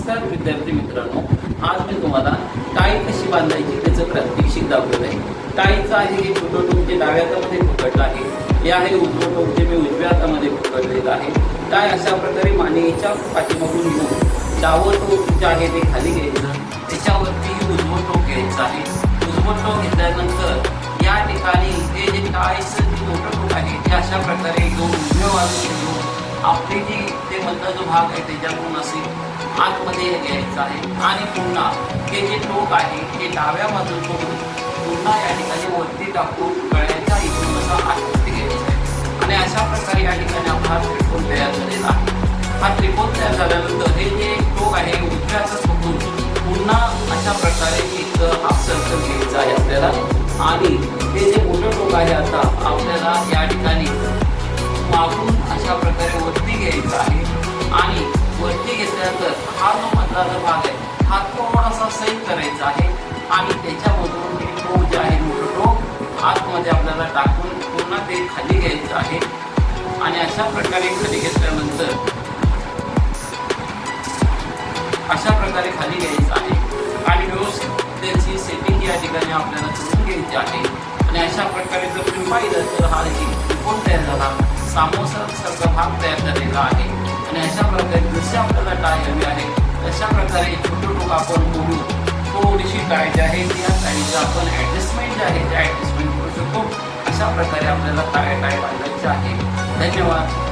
नमस्कार विद्यार्थी मित्रांनो, आज मी तुम्हाला टाळी कशी बांधायची त्याचं प्रात्यक्षिक दाखवलं आहे। टाळीचं आहे हे छोटं टोक जे डाव्या हातामध्ये पकडलं आहे, हे आहे उजवं टोक जे मी उजव्या हातामध्ये पकडलेलं आहे। टाळ अशा प्रकारे मानेच्या पाठीमागून घेऊन डावं टोक जे आहे ते खाली घ्यायचं, त्याच्यावरती उजवं टोक घ्यायचं आहे। उजवं टोक घेतल्यानंतर या ठिकाणी हे जे टाळीचं जे मोठं टोक आहे ते अशा प्रकारे घेऊन उजव्या बाजूने घेऊन आपली जी ते मधला जो भाग आहे त्याच्यातून असे आतमध्ये घ्यायचं आहे आणि पुन्हा हे जे टोक आहे ते डाव्या बाजूला सोडून पुन्हा या ठिकाणी वरती टाकून गळ्याच्या इथून असा आतमध्ये घ्यायचा आहे आणि अशा प्रकारे या ठिकाणी आपला हा त्रिकोण तयार झालेला आहे। हा त्रिकोण तयार झाल्यानंतर हे जे टोक आहे उजव्याचं सोडून पुन्हा अशा प्रकारे एक हाफ सर्कल घ्यायचा आहे आपल्याला आणि हे जे मोठं टोक आहे आता आपल्याला या ठिकाणी मागून अशा प्रकारे वरती घ्यायचा आहे आणि वरती घेतल्यानंतर हा जो मधला जो भाग आहे हा थोडासा सैल करायचा आहे आणि त्याच्यामधून हे टोक जे आहे मोठं टोक आतमध्ये आपल्याला टाकून पुन्हा ते खाली घ्यायचं आहे आणि अशा प्रकारे खाली घेतल्यानंतर अशा प्रकारे खाली घ्यायचं आहे आणि व्यवस्थित त्याची सेटिंग या ठिकाणी आपल्याला करून घ्यायची आहे आणि अशा प्रकारे जर तुम्ही पाहिलं तर हा एक त्रिकोण तयार झाला, सामोसारखा भाग तयार झालेला आहे आणि अशा प्रकारे जसे आपल्याला टाळ हवी आहे तशा प्रकारे छोटं टोक आपण मोडून थोडीशी टाळ जी आहे त्या टाळीचं आपण ॲडजस्टमेंट जे आहे ते ॲडजस्टमेंट करू शकतो। अशा प्रकारे आपल्याला टाळ बांधायची आहे। धन्यवाद।